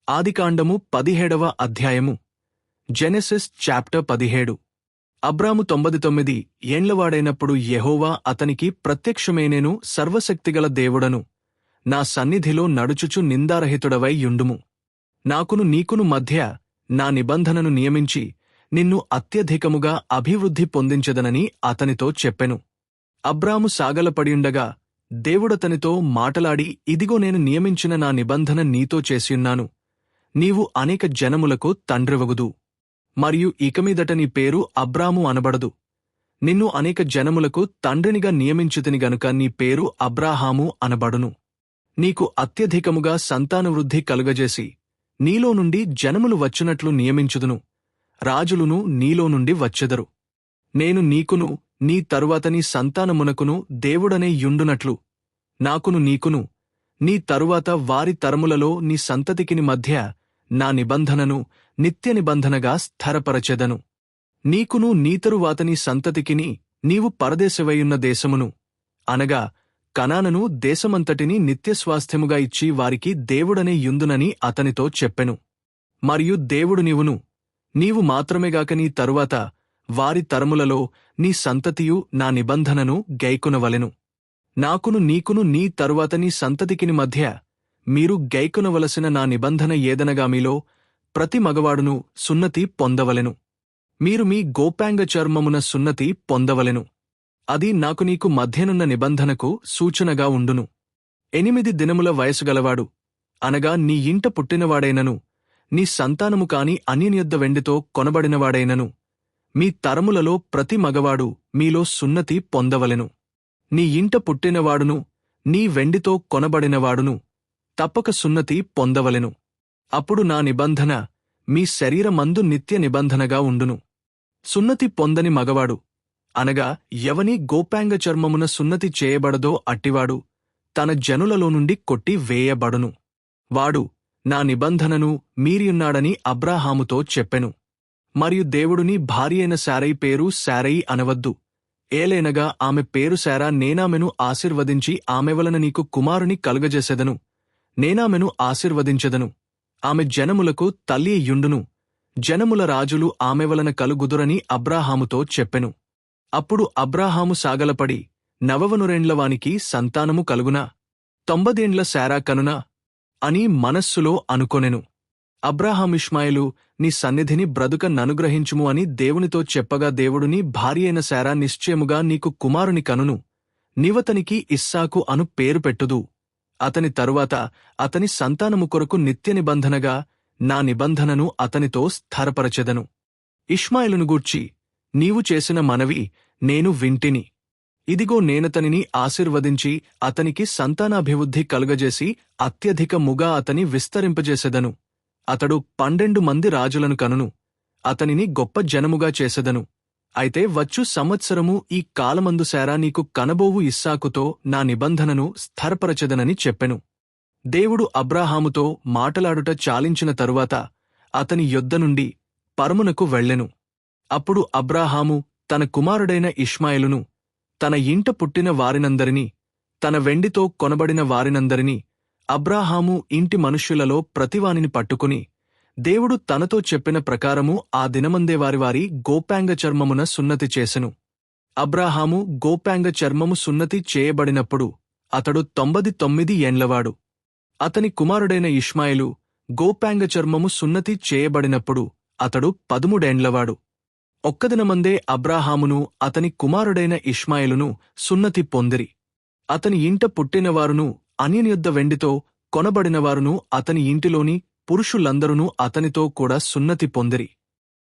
ఆదికాండము 17వ అధ్యాయము. Genesis chapter 17. అబ్రాము 99 ఏండ్లవాడైనప్పుడు యెహోవా అతనికి ప్రత్యక్షమైనెను. సర్వశక్తిగల దేవుడను, నా సన్నిధిలో నడుచుచు నిందారహితుడవై యుండుము. నాకును నీకును మధ్య నా నిబంధనను నియమించి నిన్ను అత్యధికముగా అభివృద్ధి పొందించెదనని అతనితో చెప్పెను. అబ్రాము సాగలపడియుండగా దేవుడతనితో మాటలాడి, ఇదిగో నేను నియమించిన నా నిబంధన నీతో చేసియున్నాను. నీవు అనేక జనములకు తండ్రివగుదు. మరియు ఇకమీదట నీ పేరు అబ్రాము అనబడదు. నిన్ను అనేక జనములకు తండ్రినిగా నియమించితిని గనుక నీ పేరు అబ్రాహాము అనబడును. నీకు అత్యధికముగా సంతానవృద్ధి కలుగజేసి నీలో నుండి జనములు వచ్చునట్లు నియమించుదును. రాజులును నీలో నుండి వచ్చెదరు. నేను నీకును నీ తరువాత నీ సంతానమునకును దేవుడనే యుండునట్లు నాకును నీకును నీ తరువాత వారి తరములలో నీ సంతతికిని మధ్య నా నిబంధనను నిత్య నిబంధనగా స్థిరపరచెదను. నీకును నీ తరువాత నీ సంతతికిని నీవు పరదేశవైయున్న దేశమును, అనగా కనానును దేశమంతటిని నిత్యస్వాస్థ్యముగా ఇచ్చి వారికి దేవుడనే యుందునని అతనితో చెప్పెను. మరియు దేవుడు నీవు మాత్రమేగాక నీ తరువాత వారి తరములలో నీ సంతతియు నా నిబంధనను గైకొనవలెను. నాకును నీకును నీ తరువాత నీ సంతతికిని మధ్య మీరు గైకొనవలసిన నా నిబంధన ఏదనగా మీలో ప్రతి మగవాడును సున్నతి పొందవలెను. మీరు మీ గోపాంగ చర్మమున సున్నతి పొందవలెను. అది నాకు నీకు మధ్యనున్న నిబంధనకు సూచనగా ఉండును. 8 దినముల వయసుగలవాడు, అనగా నీ ఇంట పుట్టినవాడైనను నీ సంతానము కాని అన్యునియొద్ద వెండితో కొనబడినవాడైనను మీ తరములలో ప్రతి మగవాడు మీలో సున్నతి పొందవలెను. నీ ఇంట పుట్టినవాడును నీ వెండితో కొనబడినవాడును తప్పక సున్నతి పొందవలెను. అప్పుడు నా నిబంధన మీ శరీరమందు నిత్య నిబంధనగా ఉండును. సున్నతి పొందని మగవాడు, అనగా ఎవని గోపాంగ చర్మమున సున్నతి చేయబడదో అట్టివాడు తన జనులలో నుండి కొట్టి వేయబడును. వాడు నా నిబంధనను మీరియున్నాడని అబ్రాహాముతో చెప్పెను. మరియు దేవుడుని భార్యైన శారయి పేరు శారయి అనవద్దు, ఏలైనగా ఆమె పేరు శారా. నేనామెను ఆశీర్వదించి ఆమె వలన నీకు కుమారుని కలుగజేసెదను. నేనామెను ఆశీర్వదించెదను. ఆమె జనములకు తల్లి యుండును. జనముల రాజులు ఆమె వలన కలుగుదురని అబ్రాహాముతో చెప్పెను. అప్పుడు అబ్రాహాము సాగలపడి, 90 వానికి సంతానము కలుగునా? 90 శారా కనునా అని మనస్సులో అనుకొనెను. అబ్రాహామిష్మాయిలు, నీ సన్నిధిని బ్రతుక ననుగ్రహించుము అని దేవునితో చెప్పగా, దేవుడుని భార్యైన శారా నిశ్చయముగా నీకు కుమారుని కనును. నీవతనికి ఇస్సాకు అను పేరు పెట్టుదు. అతని తరువాత అతని సంతానము కొరకు నిత్య నిబంధనగా నా నిబంధనను అతనితో స్థిరపరచెదను. ఇష్మాయిలును గూర్చి నీవు చేసిన మనవి నేను వింటిని. ఇదిగో నేనతనిని ఆశీర్వదించి అతనికి సంతానాభివృద్ధి కలుగజేసి అత్యధికముగా అతని విస్తరింపజేసెదను. అతడు 12 మంది రాజులను కనును. అతనిని గొప్ప జనముగా చేసెదను. అయితే వచ్చు సంవత్సరము ఈ కాలమందు శారా నీకు కనబోవు ఇస్సాకుతో నా నిబంధనను స్థిరపరచెదనని చెప్పెను. దేవుడు అబ్రాహాముతో మాటలాడుట చాలించిన తరువాత అతని యొద్ద నుండి పరమునకు వెళ్ళెను. అప్పుడు అబ్రాహాము తన కుమారుడైన ఇష్మాయిలును, తన ఇంట పుట్టిన వారినందరినీ, తన వెండితో కొనబడిన వారినందరినీ, అబ్రాహాము ఇంటి మనుష్యులలో ప్రతివానిని పట్టుకుని, దేవుడు తనతో చెప్పిన ప్రకారము ఆ దినమందే వారి గోపాంగ చర్మమున సున్నతి చేసెను. అబ్రాహాము గోపాంగ చర్మము సున్నతి చేయబడినప్పుడు అతడు 99 ఏండ్లవాడు. అతని కుమారుడైన ఇష్మాయిలు గోపాంగ చర్మము సున్నతి చేయబడినప్పుడు అతడు 13 ఏండ్లవాడు. ఒక్కదినమందే అబ్రాహామును అతని కుమారుడైన ఇష్మాయిలును సున్నతి పొందిరి. అతని ఇంట పుట్టినవారును అన్యునియొద్ద వెండితో కొనబడినవారును అతని ఇంటిలోని పురుషులందరును అతనితో కూడా సున్నతి పొందిరి.